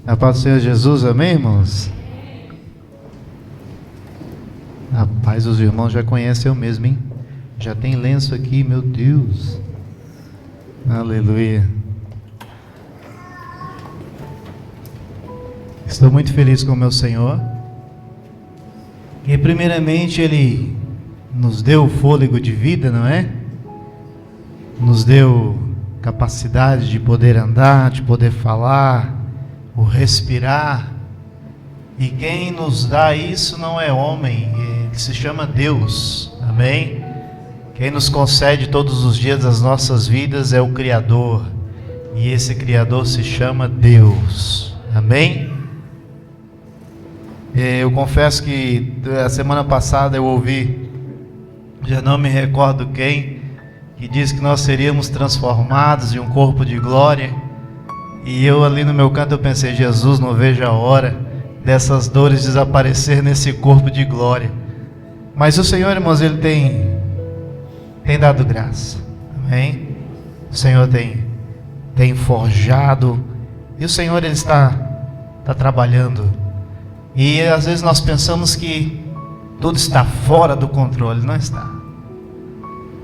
A paz do Senhor Jesus, amém, irmãos? Rapaz, os irmãos já conhecem eu mesmo, hein? Já tem lenço aqui, meu Deus. Aleluia. Estou muito feliz com o meu Senhor. E primeiramente Ele nos deu o fôlego de vida, não é? Nos deu capacidade de poder andar, de poder falar, o respirar. E quem nos dá isso não é homem, ele se chama Deus, amém? Quem nos concede todos os dias das nossas vidas é o Criador, e esse Criador se chama Deus, amém? Eu confesso que a semana passada eu ouvi, já não me recordo quem, que disse que nós seríamos transformados em um corpo de glória, e eu ali no meu canto eu pensei, Jesus, não vejo a hora dessas dores desaparecer nesse corpo de glória. Mas o Senhor, irmãos, Ele tem dado graça, amém? O Senhor tem forjado, e o Senhor Ele está trabalhando, e às vezes nós pensamos que tudo está fora do controle. Não está.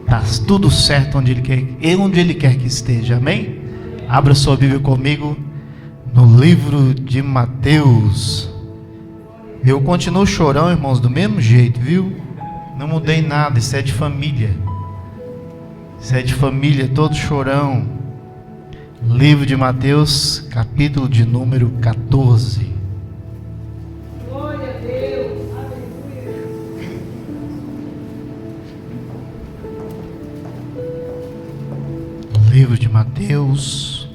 Está tudo certo onde Ele quer que esteja, amém? Abra sua Bíblia comigo no livro de Mateus. Eu continuo chorão, irmãos, do mesmo jeito, viu? Não mudei nada, isso é de família. Isso é de família, todo chorão. Livro de Mateus, capítulo de número 14. Glória a Deus, aleluia. Livro de Mateus,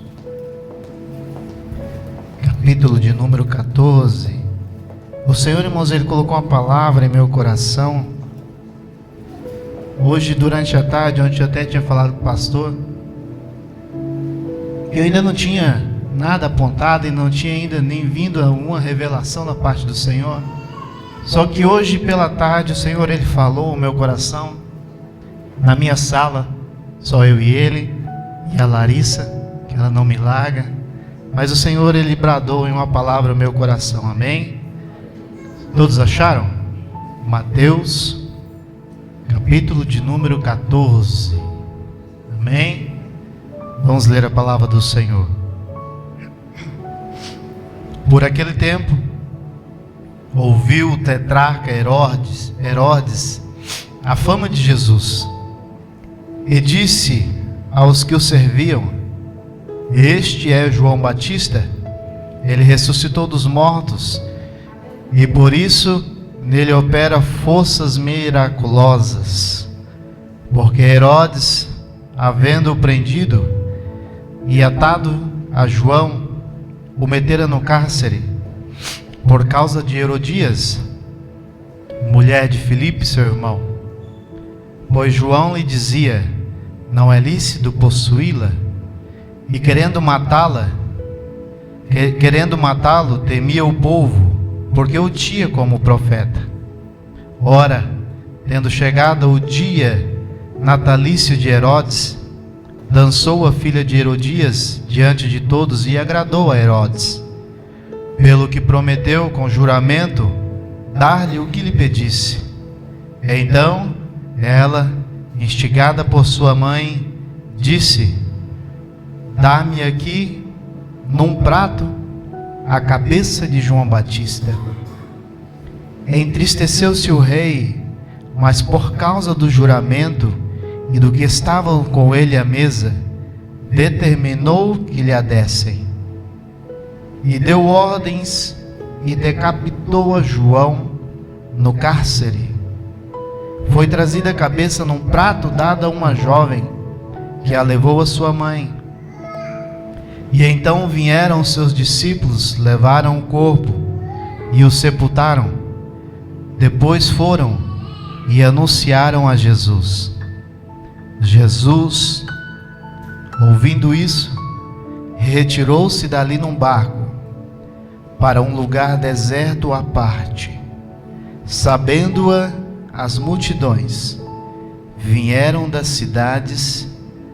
capítulo de número 14. O Senhor, irmãos, Ele colocou uma palavra em meu coração. Hoje, durante a tarde, onde eu até tinha falado com o pastor, eu ainda não tinha nada apontado e não tinha ainda nem vindo alguma revelação da parte do Senhor. Só que hoje pela tarde o Senhor Ele falou o meu coração, na minha sala, só eu e Ele, e a Larissa, que ela não me larga, mas o Senhor Ele bradou em uma palavra no meu coração, amém? Todos acharam? Mateus, capítulo de número 14, amém? Vamos ler a palavra do Senhor. Por aquele tempo, ouviu o tetrarca Herodes a fama de Jesus, e disse aos que o serviam: este é João Batista, ele ressuscitou dos mortos, e por isso nele opera forças miraculosas. Porque Herodes, havendo-o prendido e atado a João, o metera no cárcere, por causa de Herodias, mulher de Filipe, seu irmão. Pois João lhe dizia: não é lícito possuí-la. E querendo matá-lo, temia o povo, porque o tinha como profeta. Ora, tendo chegado o dia natalício de Herodes, dançou a filha de Herodias diante de todos e agradou a Herodes, pelo que prometeu com juramento dar-lhe o que lhe pedisse. Então ela, instigada por sua mãe, disse: dá-me aqui num prato a cabeça de João Batista. Entristeceu-se o rei, mas por causa do juramento e do que estavam com ele à mesa, determinou que lhe a dessem. E deu ordens e decapitou a João no cárcere. Foi trazida a cabeça num prato dada a uma jovem, que a levou a sua mãe. E então vieram seus discípulos, levaram o corpo e o sepultaram. Depois foram e anunciaram a Jesus. Jesus, ouvindo isso, retirou-se dali num barco para um lugar deserto à parte. Sabendo-a as multidões, vieram das cidades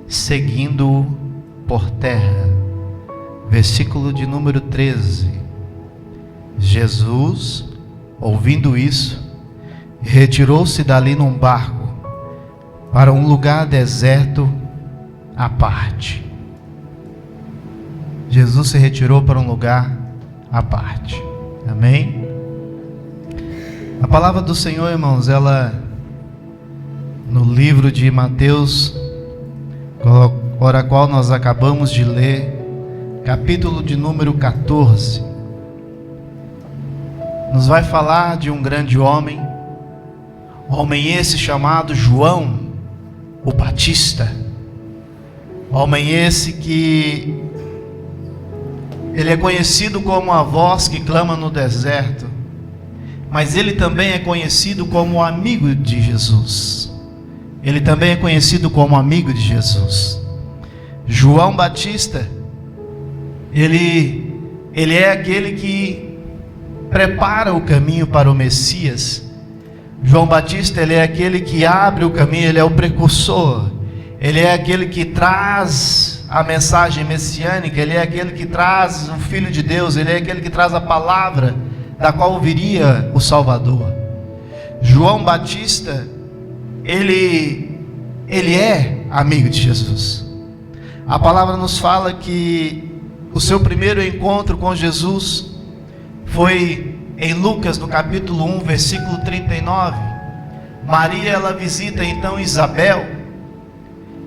seguindo-o por terra. Versículo de número 13. Jesus, ouvindo isso, retirou-se dali num barco para um lugar deserto à parte. Jesus se retirou para um lugar à parte. Amém? A palavra do Senhor, irmãos, ela no livro de Mateus, para a qual nós acabamos de ler, capítulo de número 14, nos vai falar de um grande homem esse chamado João o Batista, homem esse que ele é conhecido como a voz que clama no deserto, mas ele também é conhecido como amigo de Jesus. Ele também é conhecido como amigo de Jesus. João Batista, ele é aquele que prepara o caminho para o Messias. João Batista, ele é aquele que abre o caminho, ele é o precursor. Ele é aquele que traz a mensagem messiânica, ele é aquele que traz o Filho de Deus, ele é aquele que traz a palavra da qual viria o Salvador. João Batista, ele é amigo de Jesus. A palavra nos fala que o seu primeiro encontro com Jesus foi em Lucas, no capítulo 1, versículo 39. Maria, ela visita então Isabel,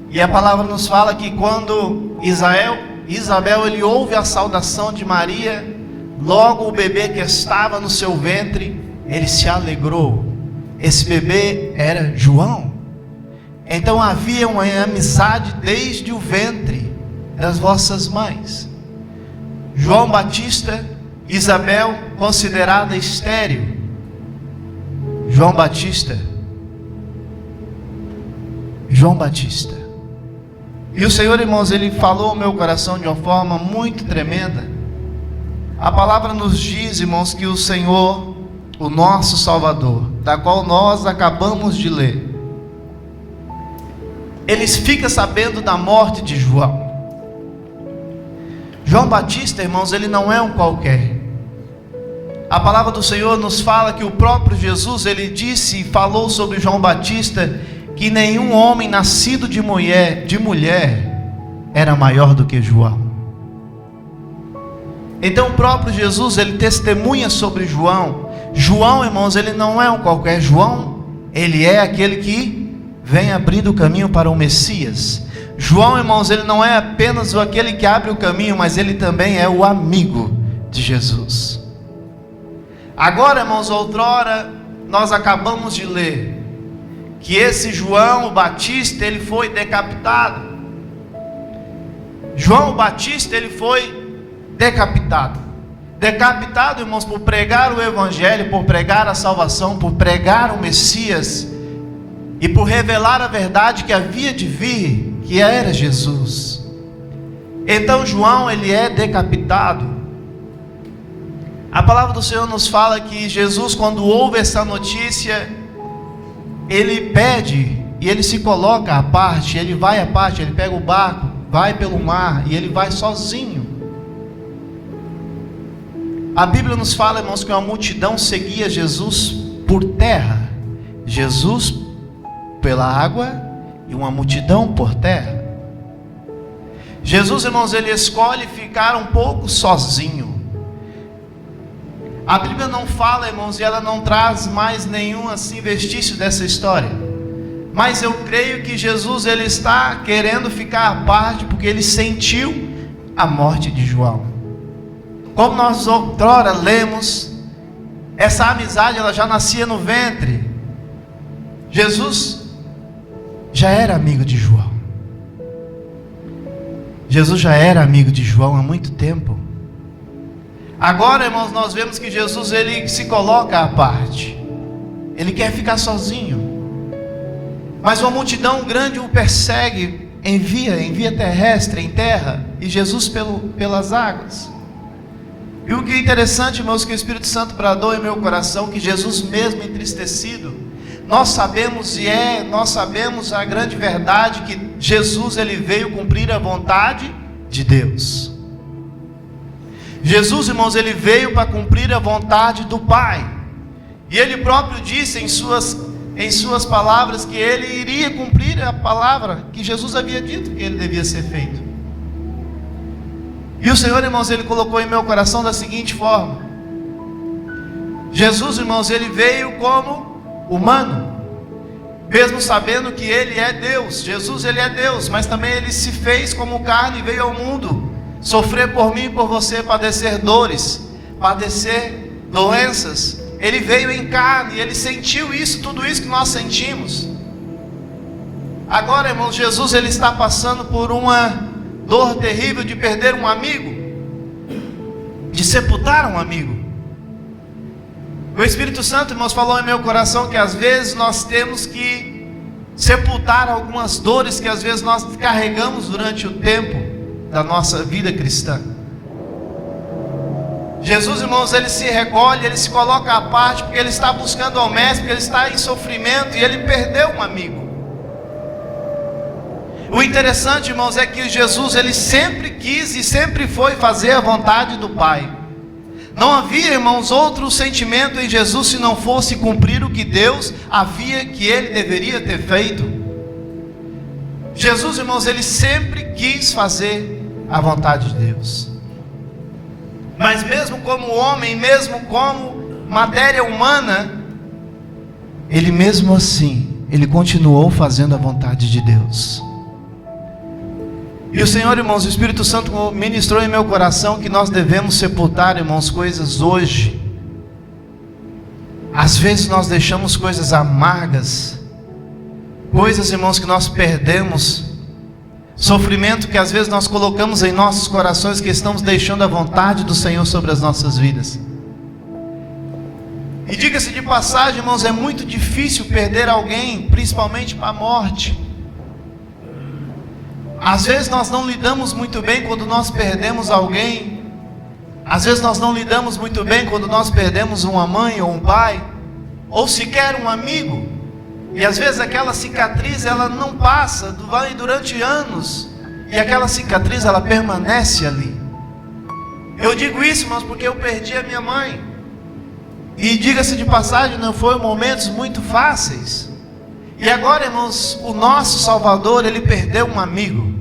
e a palavra nos fala que quando Isabel ele ouve a saudação de Maria, logo o bebê que estava no seu ventre, ele se alegrou. Esse bebê era João. Então havia uma amizade desde o ventre das vossas mães. João Batista, Isabel considerada estéril. João Batista. E o Senhor, irmãos, ele falou ao meu coração de uma forma muito tremenda. A palavra nos diz, irmãos, que o Senhor, o nosso Salvador, da qual nós acabamos de ler, ele fica sabendo da morte de João. João Batista, irmãos, ele não é um qualquer. A palavra do Senhor nos fala que o próprio Jesus, ele disse e falou sobre João Batista, que nenhum homem nascido de mulher era maior do que João. Então o próprio Jesus, ele testemunha sobre João. João, irmãos, ele não é um qualquer. João, ele é aquele que vem abrindo o caminho para o Messias. João, irmãos, ele não é apenas aquele que abre o caminho, mas ele também é o amigo de Jesus. Agora, irmãos, outrora nós acabamos de ler que esse João Batista, ele foi decapitado. João Batista, ele foi decapitado. Decapitado, irmãos, por pregar o Evangelho, por pregar a salvação, por pregar o Messias e por revelar a verdade que havia de vir, que era Jesus. Então João, ele é decapitado. A palavra do Senhor nos fala que Jesus, quando ouve essa notícia, ele pede e ele se coloca à parte, ele vai à parte, ele pega o barco, vai pelo mar e ele vai sozinho. A Bíblia nos fala, irmãos, que uma multidão seguia Jesus por terra, Jesus pela água e uma multidão por terra. Jesus, irmãos, ele escolhe ficar um pouco sozinho. A Bíblia não fala, irmãos, e ela não traz mais nenhum assim vestício dessa história. Mas eu creio que Jesus, ele está querendo ficar à parte, porque ele sentiu a morte de João. Como nós outrora lemos, essa amizade ela já nascia no ventre. Jesus já era amigo de João. Jesus já era amigo de João há muito tempo. Agora, irmãos, nós vemos que Jesus, ele se coloca à parte. Ele quer ficar sozinho. Mas uma multidão grande o persegue em via terrestre, em terra, e Jesus pelas águas. E o que é interessante, irmãos, que o Espírito Santo bradou em meu coração, que Jesus mesmo entristecido, nós sabemos a grande verdade, que Jesus, ele veio cumprir a vontade de Deus. Jesus, irmãos, ele veio para cumprir a vontade do Pai. E ele próprio disse em suas palavras que ele iria cumprir a palavra que Jesus havia dito que ele devia ser feito. E o Senhor, irmãos, ele colocou em meu coração da seguinte forma: Jesus, irmãos, ele veio como humano, mesmo sabendo que ele é Deus. Jesus, ele é Deus, mas também ele se fez como carne e veio ao mundo sofrer por mim e por você, padecer dores, padecer doenças. Ele veio em carne, ele sentiu isso, tudo isso que nós sentimos. Agora, irmãos, Jesus ele está passando por uma dor terrível de perder um amigo, de sepultar um amigo. O Espírito Santo, irmãos, falou em meu coração que às vezes nós temos que sepultar algumas dores que às vezes nós carregamos durante o tempo da nossa vida cristã. Jesus, irmãos, ele se recolhe, ele se coloca à parte, porque ele está buscando ao Mestre, porque ele está em sofrimento e ele perdeu um amigo. O interessante, irmãos, é que Jesus, ele sempre quis e sempre foi fazer a vontade do Pai. Não havia, irmãos, outro sentimento em Jesus se não fosse cumprir o que Deus havia que ele deveria ter feito. Jesus, irmãos, ele sempre quis fazer a vontade de Deus. Mas mesmo como homem, mesmo como matéria humana, ele mesmo assim, ele continuou fazendo a vontade de Deus. E o Senhor, irmãos, o Espírito Santo ministrou em meu coração que nós devemos sepultar, irmãos, coisas hoje. Às vezes nós deixamos coisas amargas, coisas, irmãos, que nós perdemos, sofrimento que às vezes nós colocamos em nossos corações, que estamos deixando a vontade do Senhor sobre as nossas vidas. E diga-se de passagem, irmãos, é muito difícil perder alguém, principalmente para a morte. Às vezes nós não lidamos muito bem quando nós perdemos alguém. Às vezes nós não lidamos muito bem quando nós perdemos uma mãe ou um pai, ou sequer um amigo. E às vezes aquela cicatriz ela não passa, vai durante anos, e aquela cicatriz ela permanece ali. Eu digo isso, irmãos, porque eu perdi a minha mãe. E diga-se de passagem, não foram momentos muito fáceis. E agora, irmãos, o nosso Salvador, ele perdeu um amigo.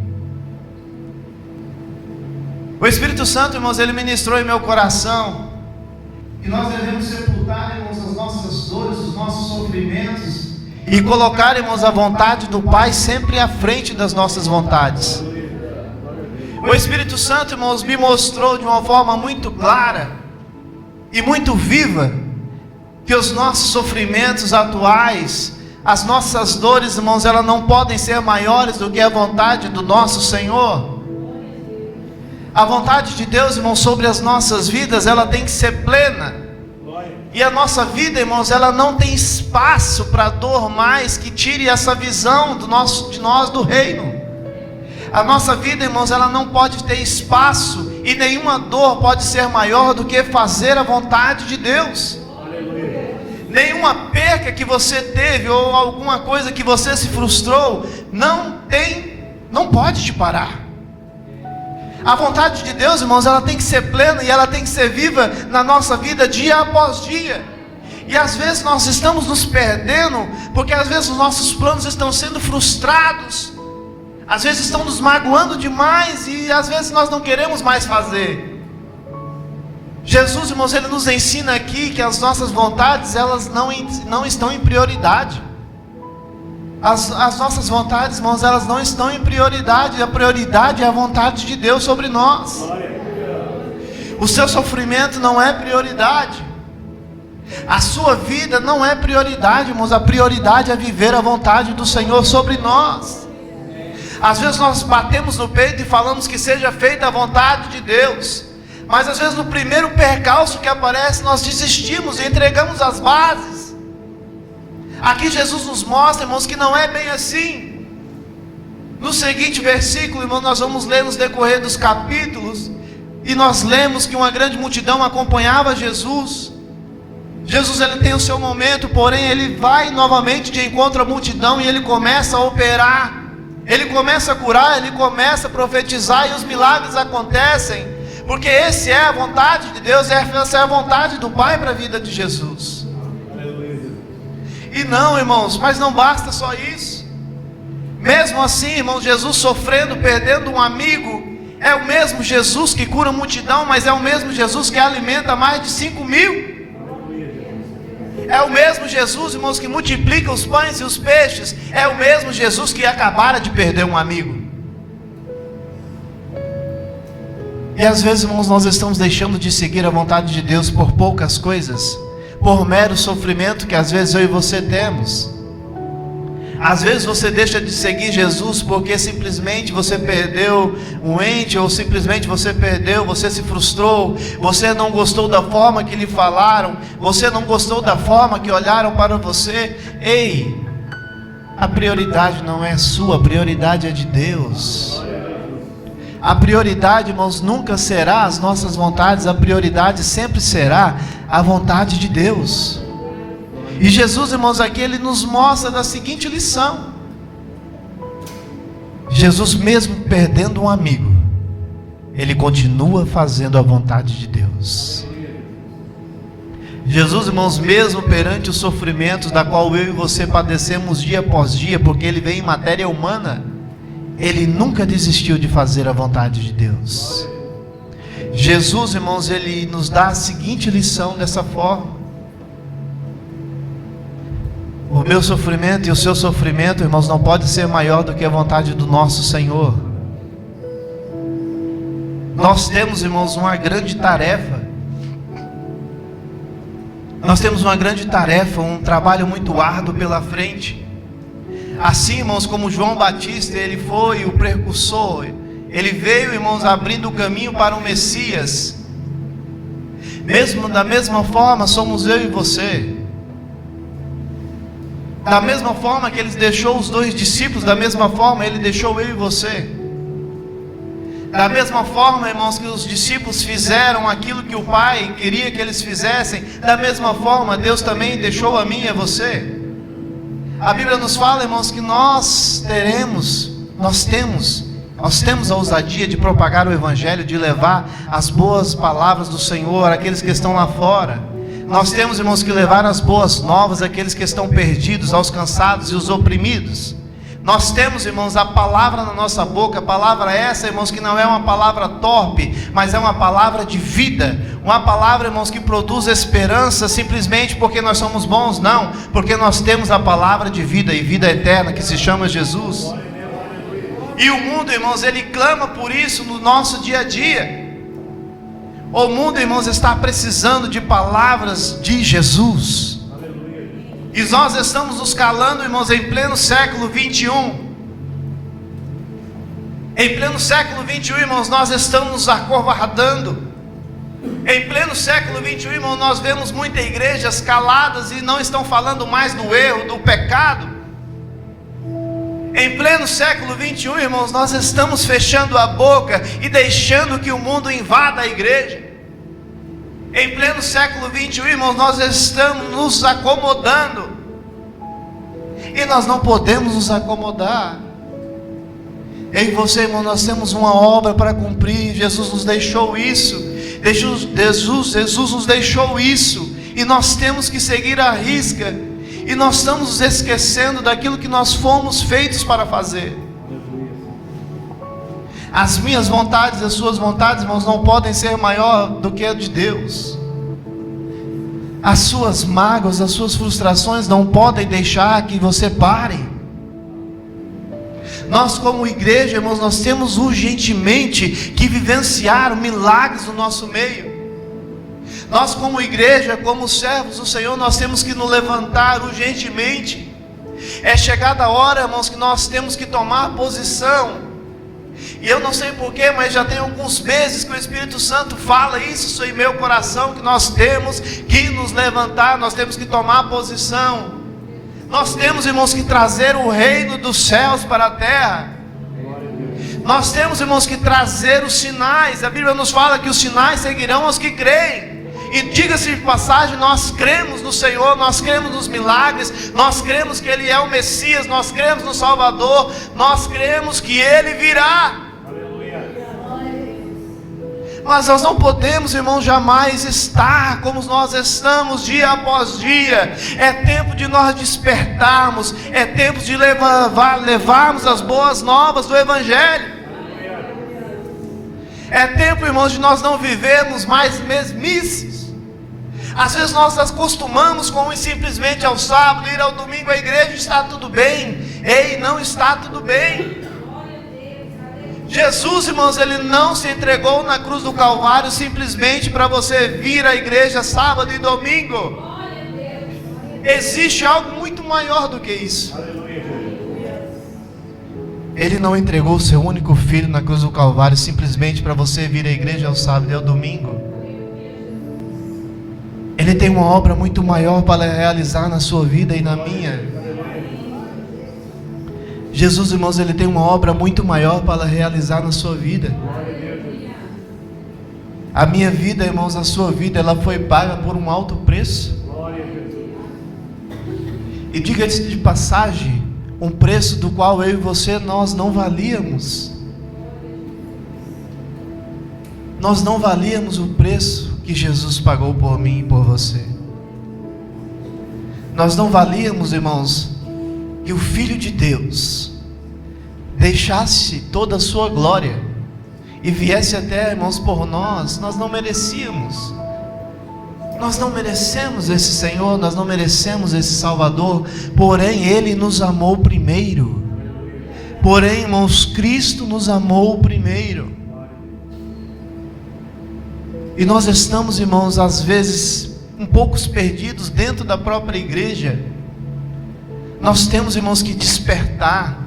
O Espírito Santo, irmãos, ele ministrou em meu coração que nós devemos sepultar, irmãos, as nossas dores, os nossos sofrimentos, e colocar, irmãos, a vontade do Pai sempre à frente das nossas vontades. O Espírito Santo, irmãos, me mostrou de uma forma muito clara e muito viva que os nossos sofrimentos atuais, as nossas dores, irmãos, elas não podem ser maiores do que a vontade do nosso Senhor. A vontade de Deus, irmãos, sobre as nossas vidas, ela tem que ser plena. E a nossa vida, irmãos, ela não tem espaço para dor mais que tire essa visão de nós do reino. A nossa vida, irmãos, ela não pode ter espaço, e nenhuma dor pode ser maior do que fazer a vontade de Deus. Nenhuma perca que você teve, ou alguma coisa que você se frustrou, não pode te parar. A vontade de Deus, irmãos, ela tem que ser plena e ela tem que ser viva na nossa vida dia após dia. E às vezes nós estamos nos perdendo, porque às vezes os nossos planos estão sendo frustrados, às vezes estão nos magoando demais, e às vezes nós não queremos mais fazer. Jesus, irmãos, ele nos ensina aqui que as nossas vontades, elas não estão em prioridade. As nossas vontades, irmãos, elas não estão em prioridade. A prioridade é a vontade de Deus sobre nós. O seu sofrimento não é prioridade. A sua vida não é prioridade, irmãos. A prioridade é viver a vontade do Senhor sobre nós. Às vezes nós batemos no peito e falamos que seja feita a vontade de Deus, mas às vezes no primeiro percalço que aparece, nós desistimos e entregamos as bases. Aqui Jesus nos mostra, irmãos, que não é bem assim. No seguinte versículo, irmãos, nós vamos ler nos decorrer dos capítulos, e nós lemos que uma grande multidão acompanhava Jesus. Jesus, ele tem o seu momento, porém ele vai novamente de encontro à multidão, e ele começa a operar, ele começa a curar, ele começa a profetizar, e os milagres acontecem, Porque essa é a vontade de Deus, essa é a vontade do Pai para a vida de Jesus. E não, irmãos, mas não basta só isso. Mesmo assim, irmãos, Jesus sofrendo, perdendo um amigo, é o mesmo Jesus que cura a multidão, mas é o mesmo Jesus que alimenta mais de 5.000. É o mesmo Jesus, irmãos, que multiplica os pães e os peixes. É o mesmo Jesus que acabara de perder um amigo. E às vezes, irmãos, nós estamos deixando de seguir a vontade de Deus por poucas coisas, por mero sofrimento que às vezes eu e você temos. Às vezes você deixa de seguir Jesus porque simplesmente você perdeu um ente, ou simplesmente você se frustrou, você não gostou da forma que lhe falaram, você não gostou da forma que olharam para você. Ei, a prioridade não é sua, a prioridade é de Deus. A prioridade, irmãos, nunca será as nossas vontades, a prioridade sempre será a vontade de Deus. E Jesus, irmãos, aqui ele nos mostra da seguinte lição: Jesus, mesmo perdendo um amigo, ele continua fazendo a vontade de Deus. Jesus, irmãos, mesmo perante os sofrimentos da qual eu e você padecemos dia após dia, porque ele vem em matéria humana, ele nunca desistiu de fazer a vontade de Deus. Jesus, irmãos, ele nos dá a seguinte lição dessa forma: o meu sofrimento e o seu sofrimento, irmãos, não pode ser maior do que a vontade do nosso Senhor. Nós temos, irmãos, uma grande tarefa. Nós temos uma grande tarefa, um trabalho muito árduo pela frente. Assim, irmãos, como João Batista, ele foi o precursor. Ele veio, irmãos, abrindo o caminho para o Messias. Mesmo da mesma forma, somos eu e você. Da mesma forma que ele deixou os 2 discípulos, da mesma forma ele deixou eu e você. Da mesma forma, irmãos, que os discípulos fizeram aquilo que o Pai queria que eles fizessem, da mesma forma Deus também deixou a mim e a você. A Bíblia nos fala, irmãos, que nós temos a ousadia de propagar o Evangelho, de levar as boas palavras do Senhor àqueles que estão lá fora. Nós temos, irmãos, que levar as boas novas àqueles que estão perdidos, aos cansados e os oprimidos. Nós temos, irmãos, a palavra na nossa boca, a palavra essa, irmãos, que não é uma palavra torpe, mas é uma palavra de vida, uma palavra, irmãos, que produz esperança simplesmente porque nós somos bons, não, porque nós temos a palavra de vida e vida eterna que se chama Jesus. E o mundo, irmãos, ele clama por isso no nosso dia a dia. O mundo, irmãos, está precisando de palavras de Jesus. E nós estamos nos calando, irmãos, em pleno século 21. Em pleno século 21, irmãos, nós estamos nos acovardando. Em pleno século 21, irmãos, nós vemos muitas igrejas caladas e não estão falando mais do erro, do pecado. Em pleno século 21, irmãos, nós estamos fechando a boca e deixando que o mundo invada a igreja. Em pleno século 21, irmãos, nós estamos nos acomodando. E nós não podemos nos acomodar. Eu e você, irmão, nós temos uma obra para cumprir. Jesus nos deixou isso. Jesus nos deixou isso. E nós temos que seguir à risca. E nós estamos nos esquecendo daquilo que nós fomos feitos para fazer. As minhas vontades, as suas vontades, irmãos, não podem ser maior do que a de Deus. As suas mágoas, as suas frustrações não podem deixar que você pare. Nós como igreja, irmãos, nós temos urgentemente que vivenciar milagres no nosso meio. Nós como igreja, como servos do Senhor, nós temos que nos levantar urgentemente. É chegada a hora, irmãos, que nós temos que tomar posição. E eu não sei porquê, mas já tem alguns meses que o Espírito Santo fala isso em meu coração, que nós temos que nos levantar, nós temos que tomar posição. Nós temos, irmãos, que trazer o reino dos céus para a terra. Nós temos, irmãos, que trazer os sinais. A Bíblia nos fala que os sinais seguirão aos que creem. E diga-se de passagem, nós cremos no Senhor, nós cremos nos milagres, nós cremos que Ele é o Messias, nós cremos no Salvador, nós cremos que Ele virá. Mas nós não podemos, irmãos, jamais estar como nós estamos dia após dia. É tempo de nós despertarmos, é tempo de levarmos as boas novas do Evangelho. É tempo, irmãos, de nós não vivermos mais mesmices. Às vezes nós acostumamos com ir simplesmente ao sábado, ir ao domingo à igreja e está tudo bem. Ei, não está tudo bem. Jesus, irmãos, Ele não se entregou na cruz do Calvário simplesmente para você vir à igreja sábado e domingo. Existe algo muito maior do que isso. Ele não entregou o seu único filho na cruz do Calvário simplesmente para você vir à igreja ao sábado e ao domingo. Ele tem uma obra muito maior para realizar na sua vida e na minha. Jesus, irmãos, Ele tem uma obra muito maior para realizar na sua vida. A minha vida, irmãos, a sua vida, ela foi paga por um alto preço. E diga-se de passagem, um preço do qual eu e você, nós não valíamos. Nós não valíamos o preço que Jesus pagou por mim e por você. Nós não valíamos, irmãos, que o Filho de Deus deixasse toda a sua glória e viesse até, irmãos, por nós. Nós não merecíamos. Nós não merecemos esse Senhor, nós não merecemos esse Salvador, porém Ele nos amou primeiro. Porém, irmãos, Cristo nos amou primeiro. E nós estamos, irmãos, às vezes um pouco perdidos dentro da própria igreja. Nós temos, irmãos, que despertar.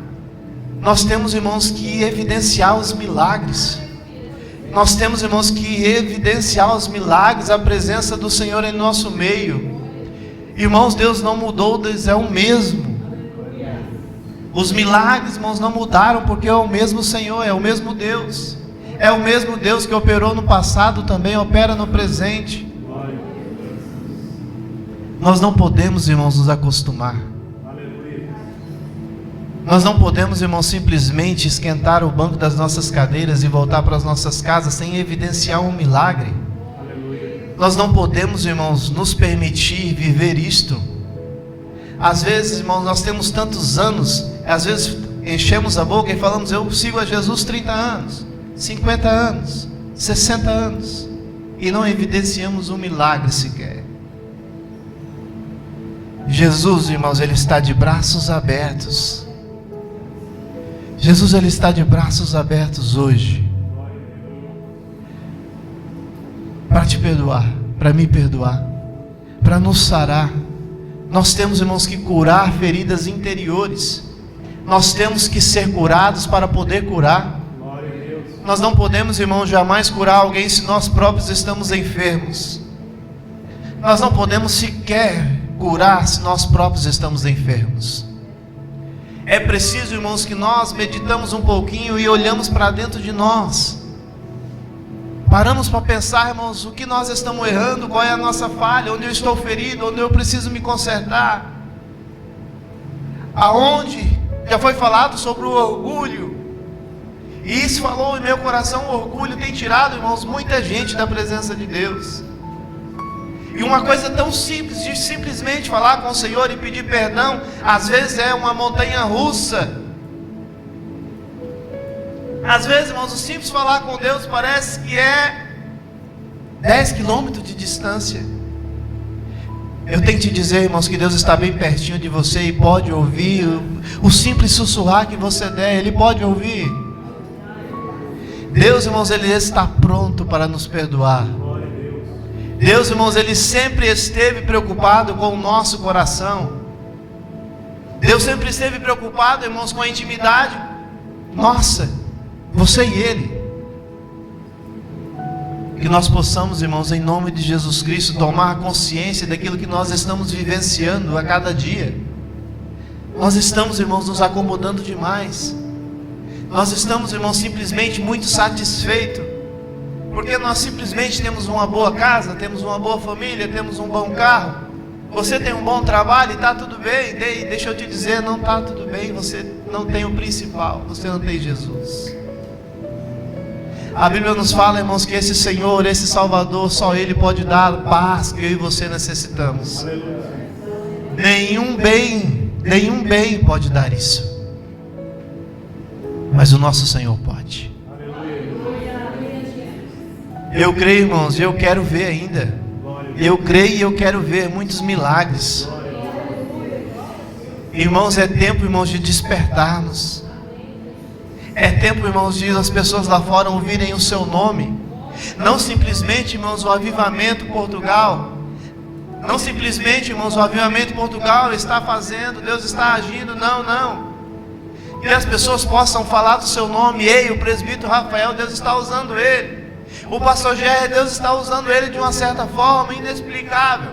Nós temos, irmãos, que evidenciar os milagres. Nós temos, irmãos, que evidenciar os milagres, a presença do Senhor em nosso meio. Irmãos, Deus não mudou, Deus é o mesmo. Os milagres, irmãos, não mudaram, porque é o mesmo Senhor, é o mesmo Deus. É o mesmo Deus que operou no passado, também opera no presente. Nós não podemos, irmãos, nos acostumar. Nós não podemos, irmãos, simplesmente esquentar o banco das nossas cadeiras e voltar para as nossas casas sem evidenciar um milagre. Nós não podemos, irmãos, nos permitir viver isto. Às vezes, irmãos, nós temos tantos anos, às vezes enchemos a boca e falamos: eu sigo a Jesus 30 anos, 50 anos, 60 anos, e não evidenciamos um milagre sequer. Jesus, irmãos, Ele está de braços abertos. Jesus, Ele está de braços abertos hoje para te perdoar, para me perdoar, para nos sarar. Nós temos, irmãos, que curar feridas interiores. Nós temos que ser curados para poder curar. Nós não podemos, irmãos, jamais curar alguém se nós próprios estamos enfermos. Nós não podemos sequer curar se nós próprios estamos enfermos. É preciso, irmãos, que nós meditamos um pouquinho e olhamos para dentro de nós. Paramos para pensar, irmãos, o que nós estamos errando, qual é a nossa falha, onde eu estou ferido, onde eu preciso me consertar. Aonde já foi falado sobre o orgulho. E isso falou em meu coração, o orgulho tem tirado, irmãos, muita gente da presença de Deus. E uma coisa tão simples, de simplesmente falar com o Senhor e pedir perdão, às vezes é uma montanha russa. Às vezes, irmãos, o simples falar com Deus parece que é 10 quilômetros de distância. Eu tenho que te dizer, irmãos, que Deus está bem pertinho de você e pode ouvir o simples sussurrar que você der, Ele pode ouvir. Deus, irmãos, Ele está pronto para nos perdoar. Deus, irmãos, Ele sempre esteve preocupado com o nosso coração. Deus sempre esteve preocupado, irmãos, com a intimidade nossa, você e Ele. Que nós possamos, irmãos, em nome de Jesus Cristo, tomar consciência daquilo que nós estamos vivenciando a cada dia. Nós estamos, irmãos, nos acomodando demais. Nós estamos, irmãos, simplesmente muito satisfeitos. Porque nós simplesmente temos uma boa casa, temos uma boa família, temos um bom carro. Você tem um bom trabalho e está tudo bem. Deixa eu te dizer, não está tudo bem. Você não tem o principal, você não tem Jesus. A Bíblia nos fala, irmãos, que esse Senhor, esse Salvador, só Ele pode dar a paz que eu e você necessitamos. Nenhum bem pode dar isso. Mas o nosso Senhor pode. Eu creio, irmãos, e eu quero ver ainda. Eu creio e eu quero ver muitos milagres. Irmãos, é tempo, irmãos, de despertarmos. É tempo, irmãos, de as pessoas lá fora ouvirem o seu nome. Não simplesmente, irmãos, o Avivamento Portugal. Não simplesmente, irmãos, o Avivamento Portugal está fazendo, Deus está agindo. Não. Que as pessoas possam falar do seu nome. Ei, o presbítero Rafael, Deus está usando ele. O pastor Gerry, Deus está usando ele de uma certa forma inexplicável.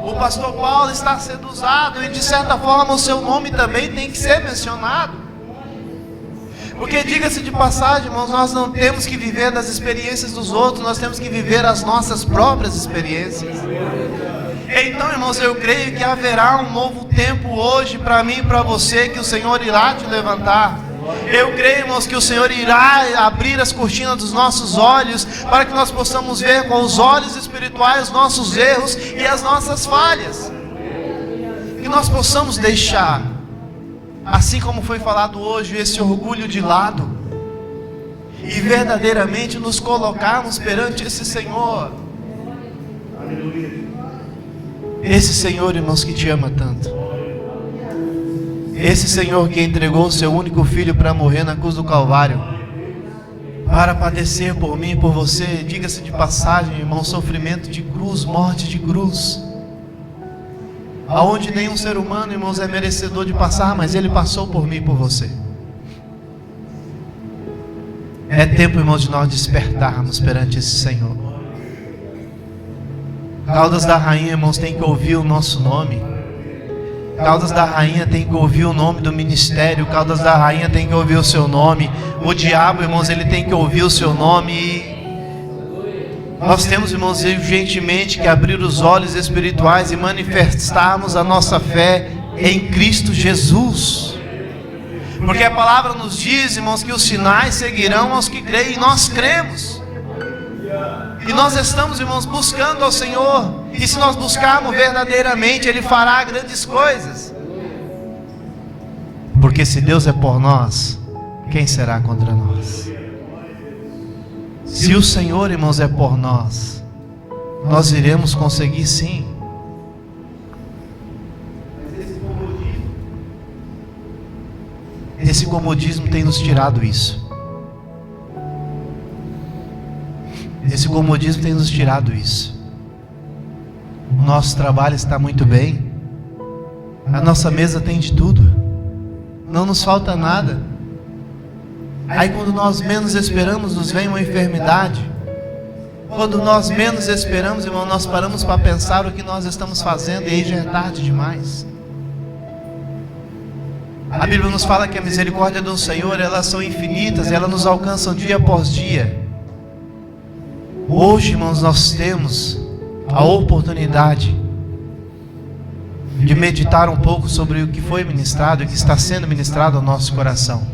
O pastor Paulo está sendo usado e de certa forma o seu nome também tem que ser mencionado. Porque diga-se de passagem, irmãos, nós não temos que viver das experiências dos outros, nós temos que viver as nossas próprias experiências. Então, irmãos, eu creio que haverá um novo tempo hoje para mim e para você, que o Senhor irá te levantar. Eu creio, irmãos, que o Senhor irá abrir as cortinas dos nossos olhos, para que nós possamos ver com os olhos espirituais os nossos erros e as nossas falhas. Que nós possamos deixar, assim como foi falado hoje, esse orgulho de lado e verdadeiramente nos colocarmos perante esse Senhor. Esse Senhor, irmãos, que te ama tanto. Esse Senhor que entregou o seu único filho para morrer na cruz do Calvário, para padecer por mim e por você. Diga-se de passagem, irmão, sofrimento de cruz, morte de cruz, aonde nenhum ser humano, irmãos, é merecedor de passar, mas Ele passou por mim e por você. É tempo, irmãos, de nós despertarmos perante esse Senhor. Caldas da Rainha, irmãos, tem que ouvir o nosso nome. Caldas da Rainha tem que ouvir o nome do ministério. Caldas da Rainha tem que ouvir o seu nome. O diabo, irmãos, ele tem que ouvir o seu nome. E nós temos, irmãos, urgentemente que abrir os olhos espirituais e manifestarmos a nossa fé em Cristo Jesus. Porque a palavra nos diz, irmãos, que os sinais seguirão aos que creem, e nós cremos. E nós estamos, irmãos, buscando ao Senhor. E se nós buscarmos verdadeiramente, Ele fará grandes coisas. Porque se Deus é por nós, quem será contra nós? Se o Senhor, irmãos, é por nós, nós iremos conseguir sim. Esse comodismo tem nos tirado isso. Esse comodismo tem nos tirado isso. O nosso trabalho está muito bem. A nossa mesa tem de tudo. Não nos falta nada. Aí quando nós menos esperamos, nos vem uma enfermidade. Quando nós menos esperamos, irmão, nós paramos para pensar o que nós estamos fazendo e aí já é tarde demais. A Bíblia nos fala que a misericórdia do Senhor, elas são infinitas, elas nos alcançam dia após dia. Hoje, irmãos, nós temos a oportunidade de meditar um pouco sobre o que foi ministrado e o que está sendo ministrado ao nosso coração.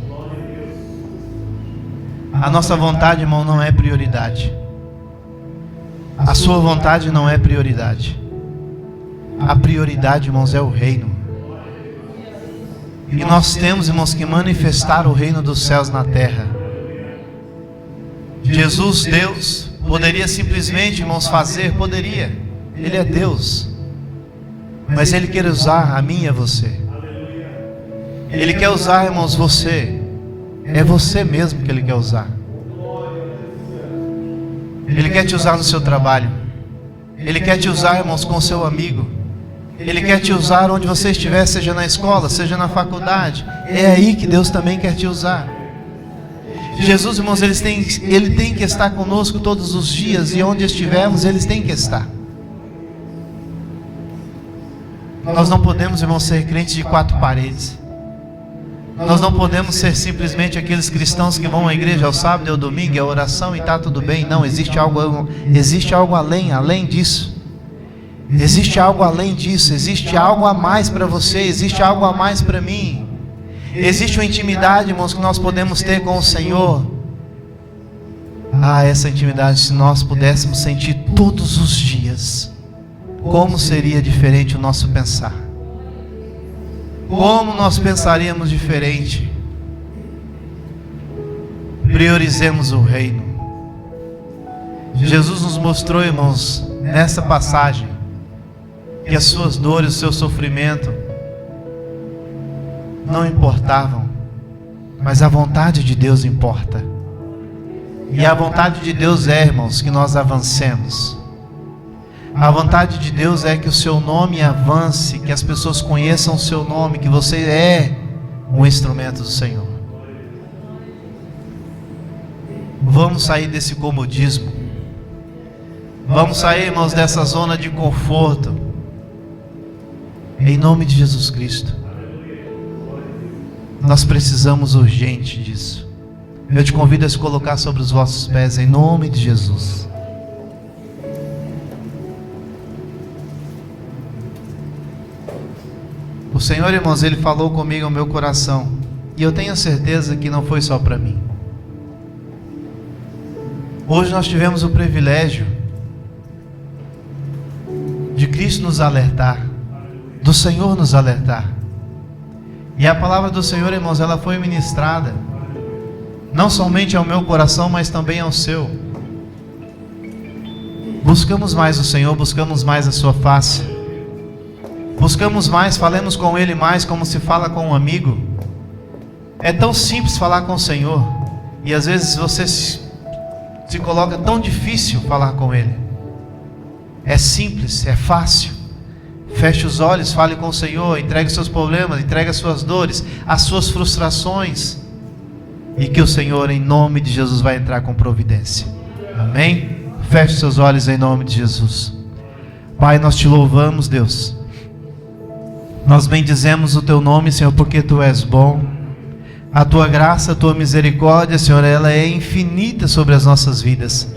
A nossa vontade, irmão, não é prioridade. A sua vontade não é prioridade. A prioridade, irmãos, é o reino. E nós temos, irmãos, que manifestar o reino dos céus na terra. Jesus, Deus, poderia simplesmente, irmãos, fazer, poderia. Ele é Deus. Mas Ele quer usar a mim e a você. Ele quer usar, irmãos, você. É você mesmo que Ele quer usar. Ele quer te usar no seu trabalho. Ele quer te usar, irmãos, com o seu amigo. Ele quer te usar onde você estiver, seja na escola, seja na faculdade. É aí que Deus também quer te usar. Jesus, irmãos, Ele tem que estar conosco todos os dias. E onde estivermos, Ele tem que estar. Nós não podemos, irmãos, ser crentes de quatro paredes. Nós não podemos ser simplesmente aqueles cristãos que vão à igreja ao sábado e ao domingo, à oração e está tudo bem. Não, existe algo além disso. Existe algo além disso, existe algo a mais para você, existe algo a mais para mim. Existe uma intimidade, irmãos, que nós podemos ter com o Senhor, Essa intimidade, se nós pudéssemos sentir todos os dias, como seria diferente o nosso pensar? Como nós pensaríamos diferente? Priorizemos o reino. Jesus nos mostrou, irmãos, nessa passagem, que as suas dores, o seu sofrimento não importavam, mas a vontade de Deus importa. E a vontade de Deus é, irmãos, que nós avancemos. A vontade de Deus é que o seu nome avance, que as pessoas conheçam o seu nome, que você é um instrumento do Senhor. Vamos sair desse comodismo. Vamos sair, irmãos, dessa zona de conforto. Em nome de Jesus Cristo. Nós precisamos urgente disso. Eu te convido a se colocar sobre os vossos pés, em nome de Jesus. O Senhor, irmãos, Ele falou comigo ao meu coração, e eu tenho certeza que não foi só para mim. Hoje nós tivemos o privilégio de Cristo nos alertar, do Senhor nos alertar. E a palavra do Senhor, irmãos, ela foi ministrada não somente ao meu coração, mas também ao seu. Buscamos mais o Senhor, buscamos mais a sua face. Buscamos mais, falemos com Ele mais como se fala com um amigo. É tão simples falar com o Senhor, e às vezes você se coloca tão difícil falar com Ele. É simples, é fácil. Feche os olhos, fale com o Senhor, entregue os seus problemas, entregue as suas dores, as suas frustrações, e que o Senhor, em nome de Jesus, vai entrar com providência. Amém? Feche seus olhos em nome de Jesus. Pai, nós te louvamos, Deus. Nós bendizemos o teu nome, Senhor, porque tu és bom. A tua graça, a tua misericórdia, Senhor, ela é infinita sobre as nossas vidas.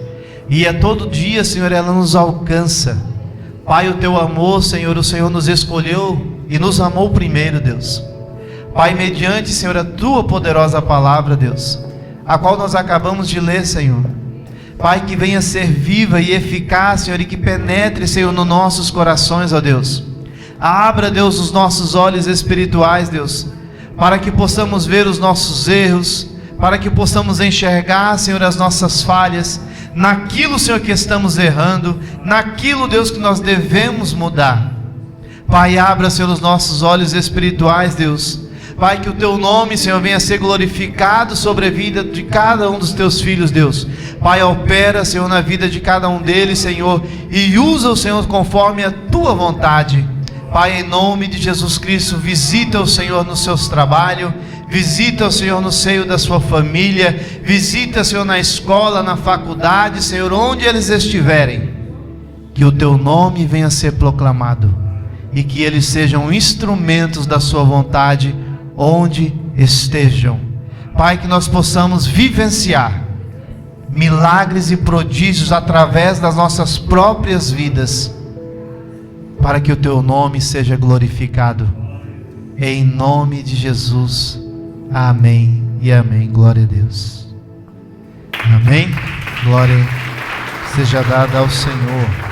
E a todo dia, Senhor, ela nos alcança. Pai, o teu amor, Senhor, o Senhor nos escolheu e nos amou primeiro, Deus. Pai, mediante, Senhor, a tua poderosa palavra, Deus, a qual nós acabamos de ler, Senhor. Pai, que venha ser viva e eficaz, Senhor, e que penetre, Senhor, nos nossos corações, ó Deus. Abra, Deus, os nossos olhos espirituais, Deus, para que possamos ver os nossos erros, para que possamos enxergar, Senhor, as nossas falhas, naquilo, Senhor, que estamos errando, naquilo, Deus, que nós devemos mudar. Pai, abra, Senhor, os nossos olhos espirituais, Deus. Pai, que o teu nome, Senhor, venha a ser glorificado sobre a vida de cada um dos teus filhos, Deus. Pai, opera, Senhor, na vida de cada um deles, Senhor, e usa o Senhor conforme a tua vontade. Pai, em nome de Jesus Cristo, visita o Senhor no seu trabalho, visita o Senhor no seio da sua família, visita o Senhor na escola, na faculdade, Senhor, onde eles estiverem, que o teu nome venha a ser proclamado, e que eles sejam instrumentos da sua vontade, onde estejam. Pai, que nós possamos vivenciar milagres e prodígios através das nossas próprias vidas, para que o teu nome seja glorificado, em nome de Jesus, amém e amém. Glória a Deus. Amém. Glória seja dada ao Senhor.